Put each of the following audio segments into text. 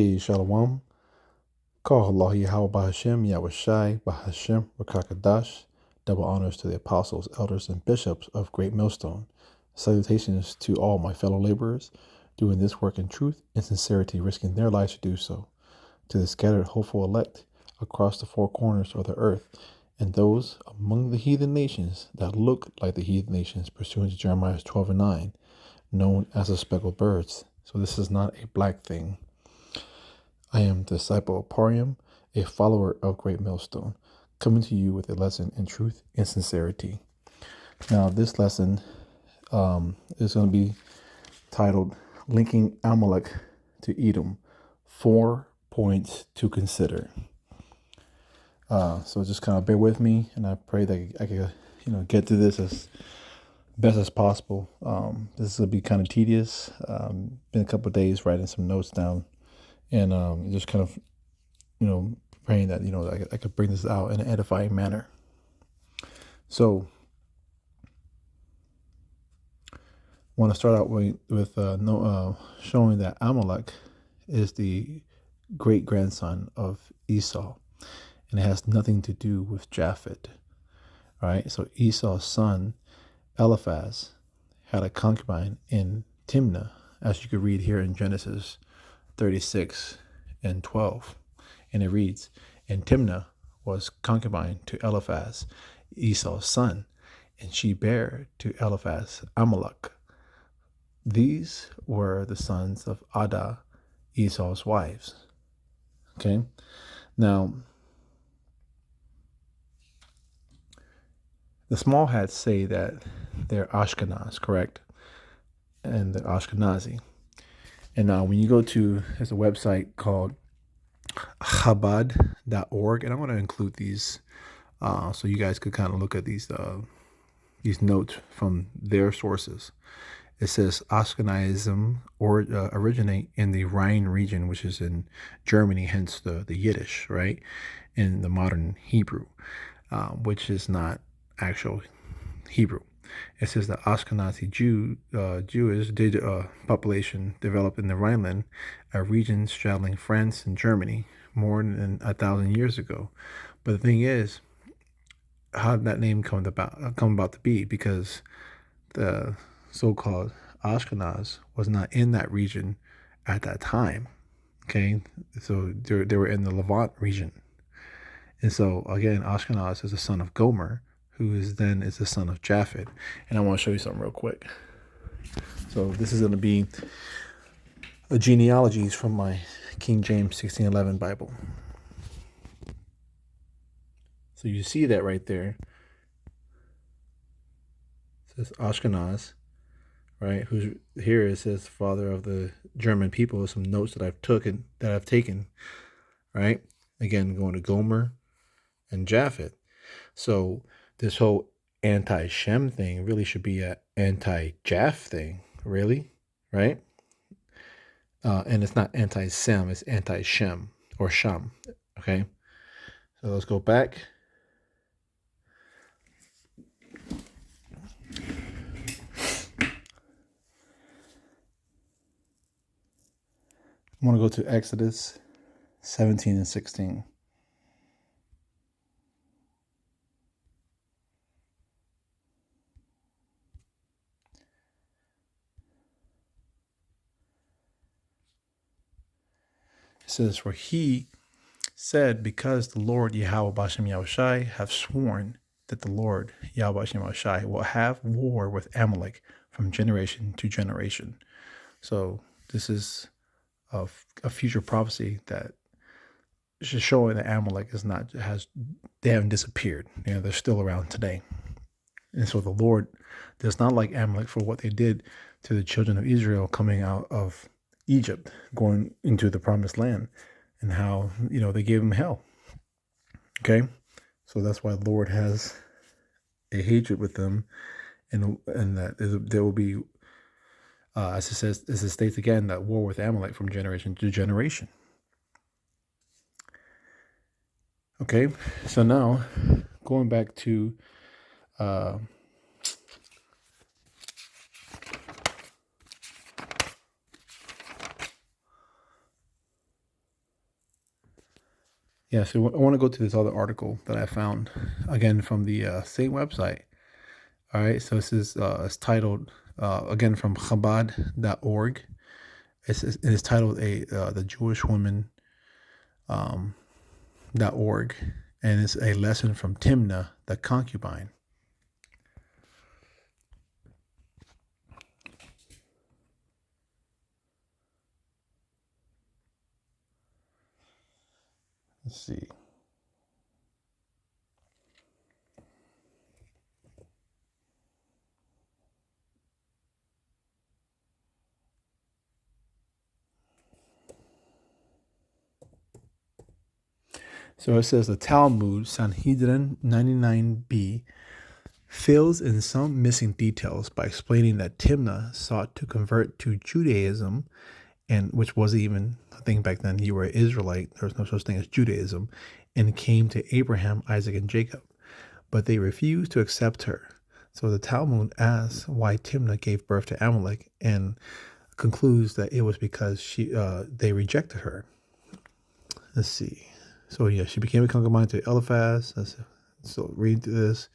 Hey, Shalom. Call Allah Yahweh Bahashem, Yahweh Shai, Bahashem, Rakakadash. Double honors to the apostles, elders, and bishops of Great Millstone. Salutations to all my fellow laborers, doing this work in truth and sincerity, risking their lives to do so. To the scattered hopeful elect across the four corners of the earth, and those among the heathen nations that look like the heathen nations, pursuant to Jeremiah 12:9, known as the speckled birds. So this is not a black thing. I am the disciple of Parium, a follower of Great Millstone, coming to you with a lesson in truth and sincerity. Now, this lesson is going to be titled Linking Amalek to Edom, 4 points to consider. So just kind of bear with me, and I pray that I can get through this as best as possible. This will be kind of tedious. Been a couple of days writing some notes down, and just kind of praying that I could bring this out in an edifying manner. So I want to start out with showing that Amalek is the great grandson of Esau, and it has nothing to do with Japhet. Right? So Esau's son Eliphaz had a concubine in Timnah, as you could read here in Genesis 36:12. And it reads, and Timnah was concubine to Eliphaz, Esau's son, and she bare to Eliphaz Amalek. These were the sons of Adah, Esau's wives. Okay, now the small hats say that they're Ashkenaz, correct? And they're Ashkenazi. And now when you go to, there's a website called Chabad.org, and I want to include these so you guys could kind of look at these notes from their sources. It says Ashkenazism originate in the Rhine region, which is in Germany, hence the Yiddish, right? In the modern Hebrew, which is not actual Hebrew. It says that Ashkenazi Jewish population developed in the Rhineland, a region straddling France and Germany, more than 1,000 years ago. But the thing is, how did that name come about to be? Because the so-called Ashkenaz was not in that region at that time. Okay, so they were in the Levant region, and so again, Ashkenaz is the son of Gomer, who is the son of Japhet. And I want to show you something real quick. So this is going to be the genealogies from my King James 1611 Bible. So you see that right there. It says Ashkenaz, right? Who's here? It says father of the German people. Some notes that I've taken, right? Again, going to Gomer and Japhet. So this whole anti-Shem thing really should be an anti-Japh thing, really, right? And it's not anti-Sem, it's anti-Shem or Sham, okay? So let's go back. I want to go to Exodus 17 and 16. It says, for he said, because the Lord Yahweh Bashem Yahushai have sworn that the Lord Yahweh Bashem Yahushai will have war with Amalek from generation to generation. So this is a future prophecy that is showing that Amalek they haven't disappeared. They're still around today. And so the Lord does not like Amalek for what they did to the children of Israel coming out of Egypt, going into the promised land, and how, they gave them hell. Okay. So that's why the Lord has a hatred with them, and that there will be, as it states again, that war with Amalek from generation to generation. Okay. So now going back to, Yeah, so I want to go to this other article that I found, again from the same website. All right, so this is it's titled again from Chabad.org. It's titled the Jewish Woman .org, and it's a lesson from Timnah the concubine. Let's see. So it says the Talmud, Sanhedrin 99b, fills in some missing details by explaining that Timnah sought to convert to Judaism, and which wasn't even a thing back then. You were an Israelite. There was no such thing as Judaism, and came to Abraham, Isaac, and Jacob. But they refused to accept her. So the Talmud asks why Timnah gave birth to Amalek, and concludes that it was because they rejected her. Let's see. So yeah, she became a concubine to Eliphaz. So read through this.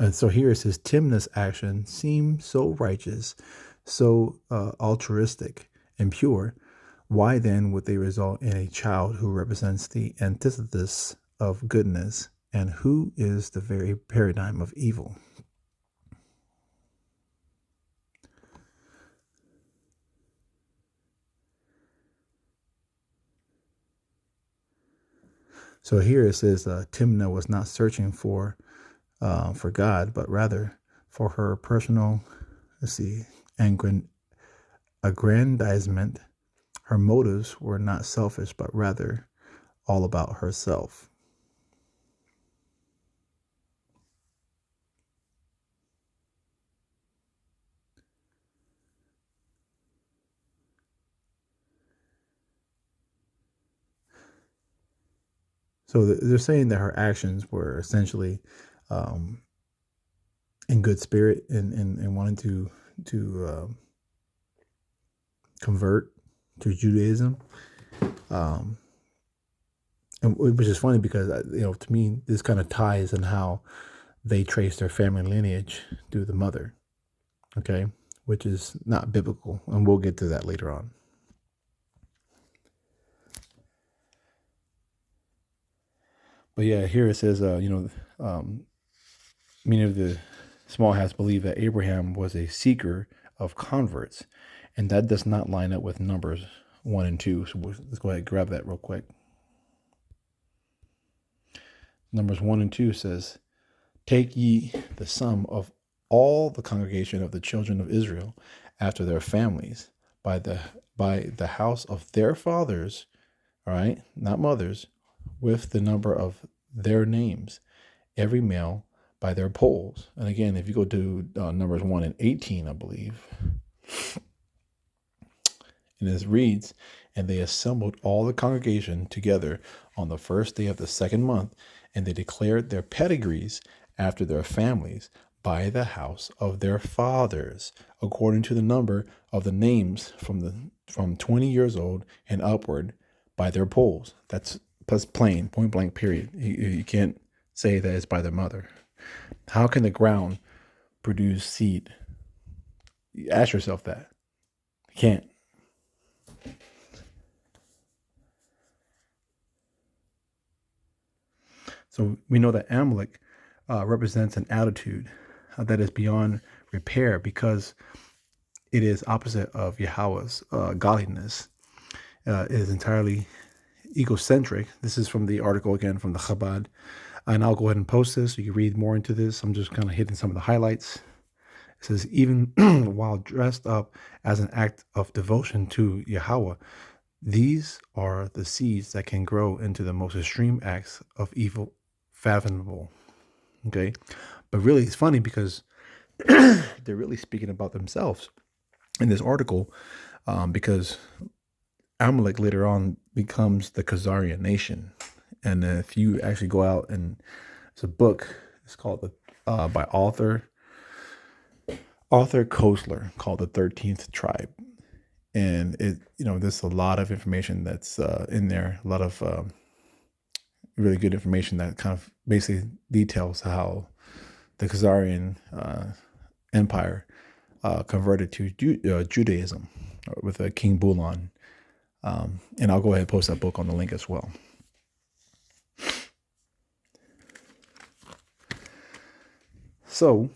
And so here it says Timnah's action seemed so righteous, so altruistic and pure. Why then would they result in a child who represents the antithesis of goodness and who is the very paradigm of evil? So here it says Timnah was not searching for God, but rather for her personal, aggrandizement. Her motives were not selfish, but rather all about herself. So they're saying that her actions were essentially in good spirit and wanting to convert to Judaism, and which is funny because to me this kind of ties in how they trace their family lineage through the mother, okay, which is not biblical, and we'll get to that later on. But yeah, here it says, many of the small hats believe that Abraham was a seeker of converts, and that does not line up with Numbers 1 and 2. So let's go ahead and grab that real quick. Numbers 1 and 2 says, "Take ye the sum of all the congregation of the children of Israel after their families by the house of their fathers," all right, not mothers, "with the number of their names, every male by their polls." And again, if you go to Numbers 1 and 18, I believe, and it reads, "And they assembled all the congregation together on the first day of the second month, and they declared their pedigrees after their families by the house of their fathers, according to the number of the names from 20 years old and upward by their polls." That's plain, point blank, period. You can't say that it's by their mother. How can the ground produce seed? You ask yourself that. You can't. So we know that Amalek represents an attitude that is beyond repair because it is opposite of Yahweh's godliness. It is entirely egocentric. This is from the article again from the Chabad. And I'll go ahead and post this so you can read more into this. I'm just kind of hitting some of the highlights. It says, even while dressed up as an act of devotion to Yahweh, these are the seeds that can grow into the most extreme acts of evil fathomable. Okay. But really, it's funny because they're really speaking about themselves in this article, because Amalek later on becomes the Khazarian nation. And if you actually go out, and it's a book, it's called by author Arthur Koestler called the 13th tribe. And there's a lot of information that's in there, a lot of really good information that kind of basically details how the Khazarian Empire converted to Judaism with King Bulan. And I'll go ahead and post that book on the link as well. So,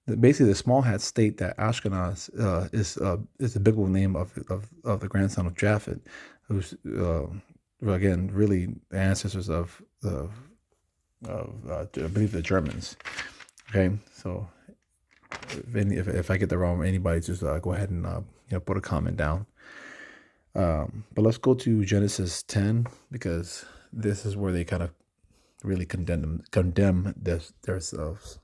basically, the Small Hats state that Ashkenaz is the biblical name of the grandson of Japhet, who's again really the ancestors of I believe the Germans. Okay, so if I get that wrong, anybody just go ahead and put a comment down. But let's go to Genesis 10, because this is where they kind of really condemn themselves.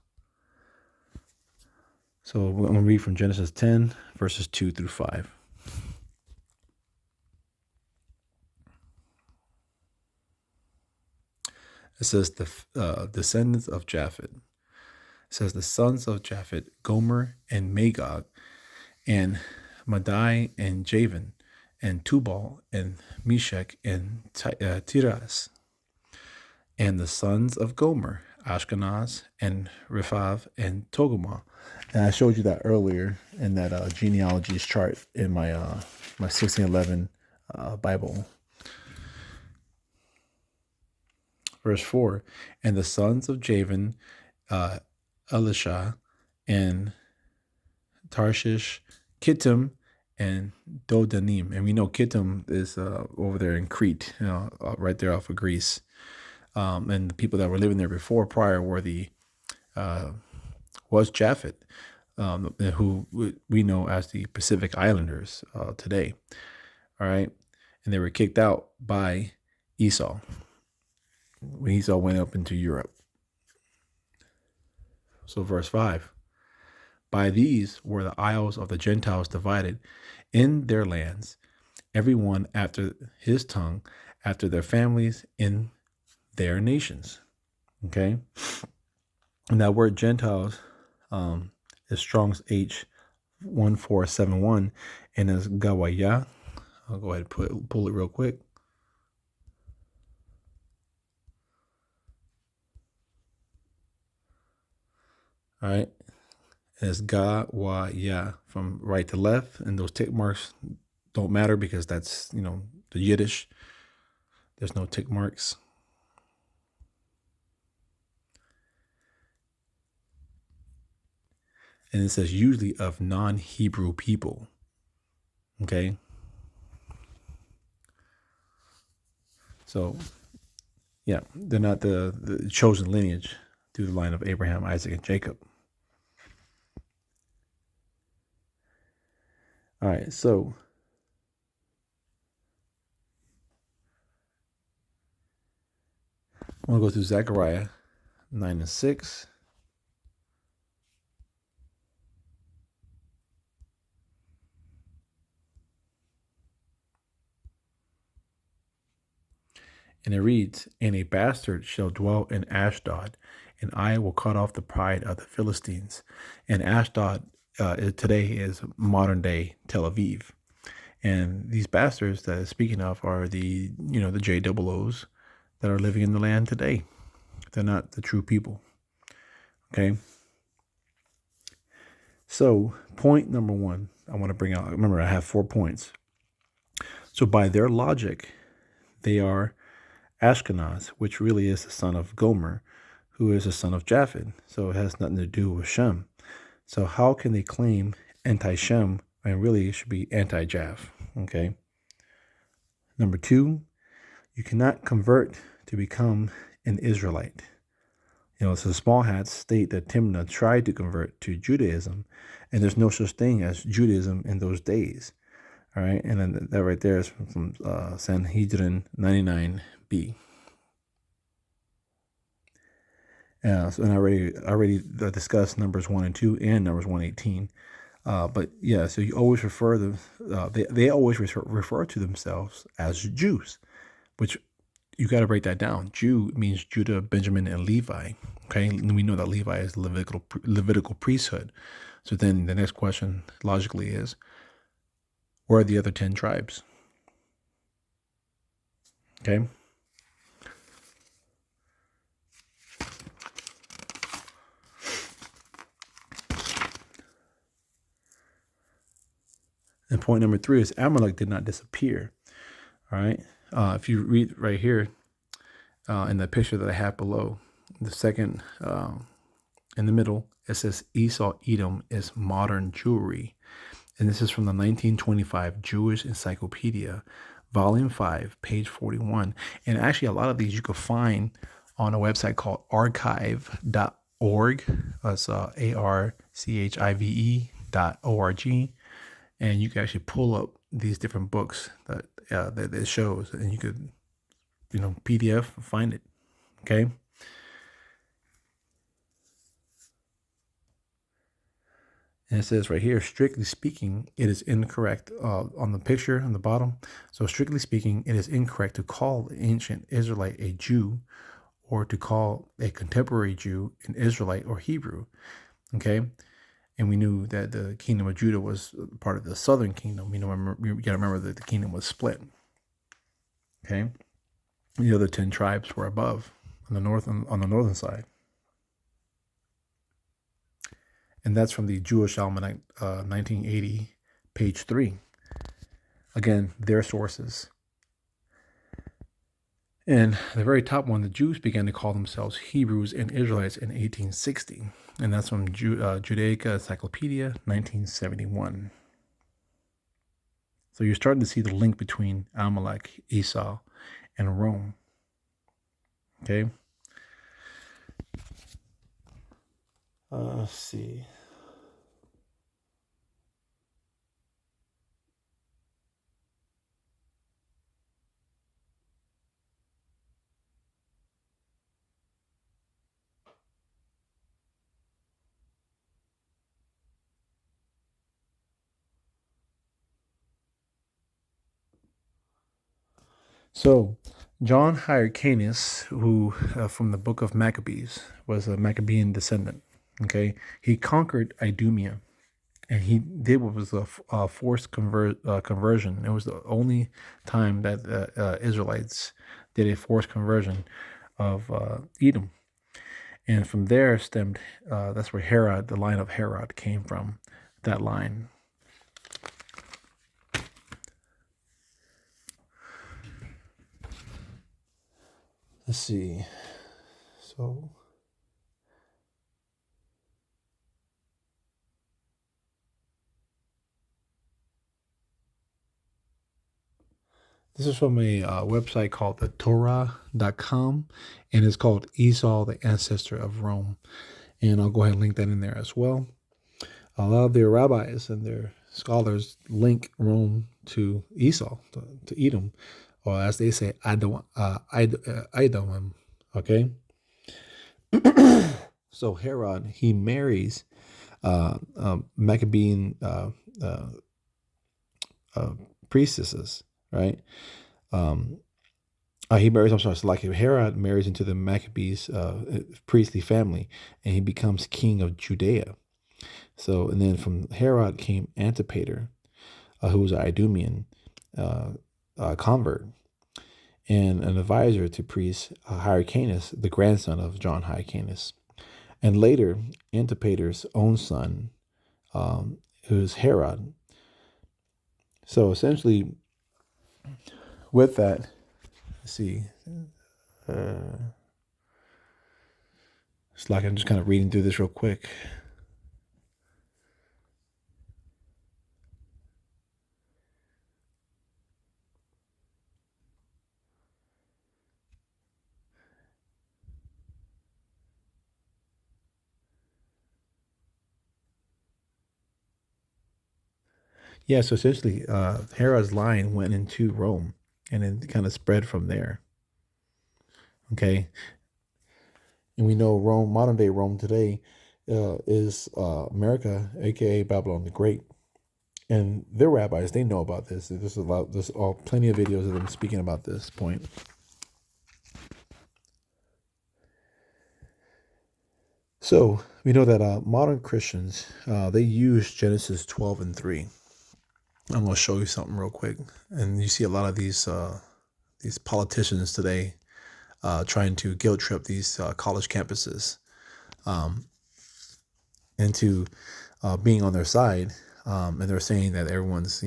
So I'm going to read from Genesis 10, verses 2 through 5. It says the descendants of Japhet. It says the sons of Japhet, Gomer and Magog, and Madai and Javan, and Tubal and Meshach and Tiras. And the sons of Gomer, Ashkenaz and Riphav and Togarmah. And I showed you that earlier in that genealogies chart in my 1611 Bible. Verse 4, and the sons of Javan, Elisha and Tarshish, Kittim and Dodanim. And we know Kittim is over there in Crete, right there off of Greece. And the people that were living there prior were was Japhet, who we know as the Pacific Islanders today. All right. And they were kicked out by Esau when Esau went up into Europe. So verse 5, by these were the isles of the Gentiles divided in their lands, everyone after his tongue, after their families, in their nations. Okay. And that word Gentiles is Strong's H1471 and is Gawaya. I'll go ahead and pull it real quick. All right. And it's Gawaya from right to left. And those tick marks don't matter because that's, the Yiddish. There's no tick marks. And it says usually of non-Hebrew people. Okay. So, yeah, they're not the chosen lineage through the line of Abraham, Isaac, and Jacob. All right, so I'm going to go through Zechariah 9 and 6. And it reads, and a bastard shall dwell in Ashdod, and I will cut off the pride of the Philistines. And Ashdod today is modern day Tel Aviv. And these bastards that it's speaking of are the JOOs that are living in the land today. They're not the true people. Okay. So point number 1, I want to bring out, remember I have 4 points. So by their logic, they are Ashkenaz, which really is the son of Gomer, who is the son of Japhet. So it has nothing to do with Shem. So how can they claim anti-Shem and really it should be anti-Jav? Okay. Number 2, you cannot convert to become an Israelite. So the Small Hats state that Timnah tried to convert to Judaism, and there's no such thing as Judaism in those days. All right, and then that right there is from Sanhedrin 99b. So and I already discussed numbers 1 and 2 and numbers 118. But yeah, so you always refer them. They always refer to themselves as Jews, which you got to break that down. Jew means Judah, Benjamin, and Levi. Okay, and we know that Levi is Levitical priesthood. So then the next question logically is, where are the other 10 tribes? Okay. And point number 3 is Amalek did not disappear. All right. If you read right here in the picture that I have below, the second in the middle, it says Esau Edom is modern Jewry. And this is from the 1925 Jewish Encyclopedia, Volume 5, page 41. And actually, a lot of these you could find on a website called archive.org. That's archive.org. And you can actually pull up these different books that it shows, and you could, PDF, find it. Okay. And it says right here, strictly speaking, it is incorrect on the picture on the bottom. So strictly speaking, it is incorrect to call the ancient Israelite a Jew, or to call a contemporary Jew an Israelite or Hebrew. Okay. And we knew that the kingdom of Judah was part of the southern kingdom. You got to remember that the kingdom was split. Okay. The other 10 tribes were above on the northern side. And that's from the Jewish Almanac, 1980, page 3. Again, their sources. And the very top one, the Jews began to call themselves Hebrews and Israelites in 1860. And that's from Judaica Encyclopedia, 1971. So you're starting to see the link between Amalek, Esau, and Rome. Okay. Let's see. So, John Hyrcanus, who from the book of Maccabees, was a Maccabean descendant. Okay, he conquered Idumea, and he did what was a forced conversion. It was the only time that the Israelites did a forced conversion of Edom, and from there stemmed. That's where Herod, the line of Herod, came from. That line. Let's see. So. This is from a website called the Torah.com, and it's called Esau, the Ancestor of Rome. And I'll go ahead and link that in there as well. A lot of their rabbis and their scholars link Rome to Esau, to Edom, or as they say, Edom. Okay? So Herod, he marries Maccabean priestesses, right? Herod marries into the Maccabees priestly family, and he becomes king of Judea. So, and then from Herod came Antipater, who was an Idumean convert, and an advisor to priest Hyrcanus, the grandson of John Hyrcanus. And later, Antipater's own son, who's Herod. So essentially, with that, let's see. It's like I'm just kind of reading through this real quick. Yeah, so essentially, Herod's line went into Rome, and then kind of spread from there. Okay, and we know Rome, modern day Rome today, is America, aka Babylon the Great, and their rabbis, they know about this. There's plenty of videos of them speaking about this point. So we know that modern Christians, they use Genesis 12:3. I'm going to show you something real quick. And you see a lot of these politicians today trying to guilt trip these college campuses into being on their side. And they're saying that everyone's,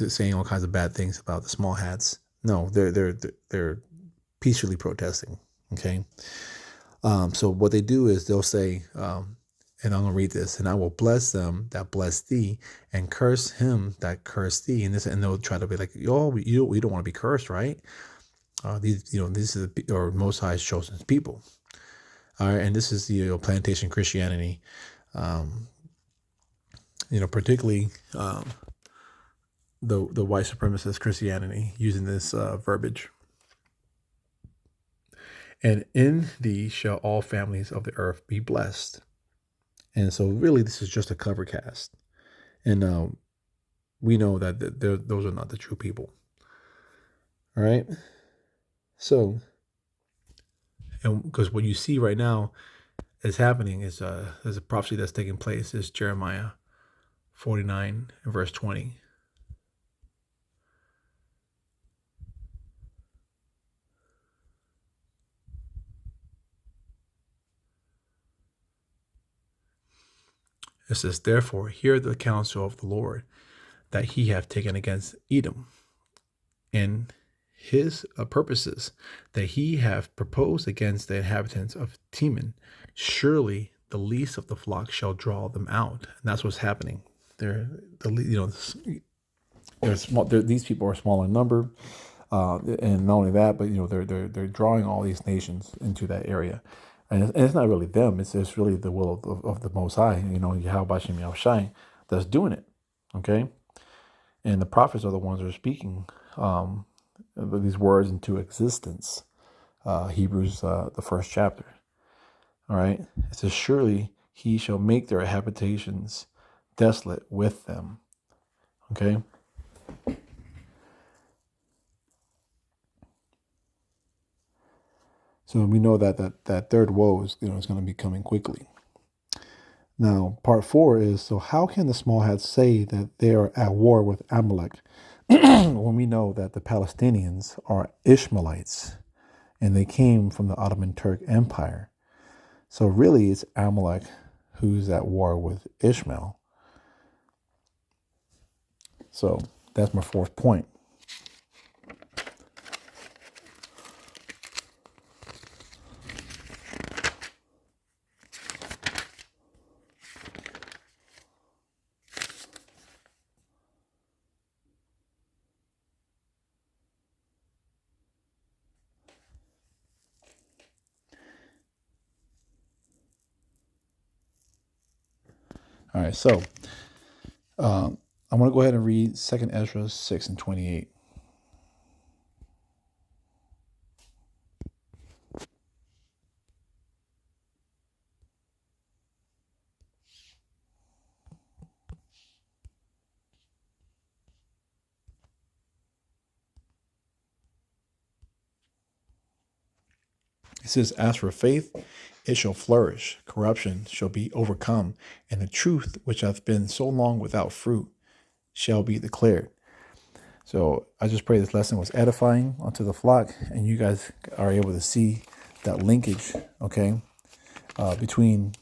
saying all kinds of bad things about the small hats. No, they're peacefully protesting. Okay. So what they do is they'll say, and I'm going to read this, and I will bless them that bless thee, and curse him that curse thee. And they'll try to be like, oh, we don't want to be cursed, right? This is or Most High's chosen people. All right, and this is the plantation Christianity, particularly the white supremacist Christianity using this verbiage. And in thee shall all families of the earth be blessed. And so really this is just a cover cast. And we know that those are not the true people. All right. So, and because what you see right now is happening is there's a prophecy that's taking place is Jeremiah 49 and verse 20. It says, therefore, hear the counsel of the Lord that he hath taken against Edom, and his purposes that he hath proposed against the inhabitants of Teman. Surely the least of the flock shall draw them out. And that's what's happening. They're small. These people are small in number, and not only that, but they're drawing all these nations into that area. And it's not really them. It's really the will of the Most High, Yahweh Bashem Yahushai, that's doing it. Okay? And the prophets are the ones that are speaking these words into existence. Hebrews, the first chapter. All right? It says, surely he shall make their habitations desolate with them. Okay? So we know that third woe is going to be coming quickly. Now, part 4 is, so how can the small hats say that they are at war with Amalek when we know that the Palestinians are Ishmaelites and they came from the Ottoman Turk Empire? So really it's Amalek who's at war with Ishmael. So that's my 4th point. All right, so I'm going to go ahead and read 2nd Ezra 6 and 28. It says, as for faith, it shall flourish, corruption shall be overcome, and the truth which hath been so long without fruit shall be declared. So I just pray this lesson was edifying unto the flock, and you guys are able to see that linkage, okay, between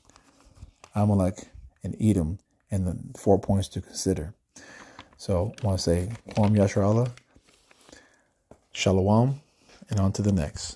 Amalek and Edom, and the 4 points to consider. So I want to say, Kwam Yasher Allah, Shalom, and on to the next.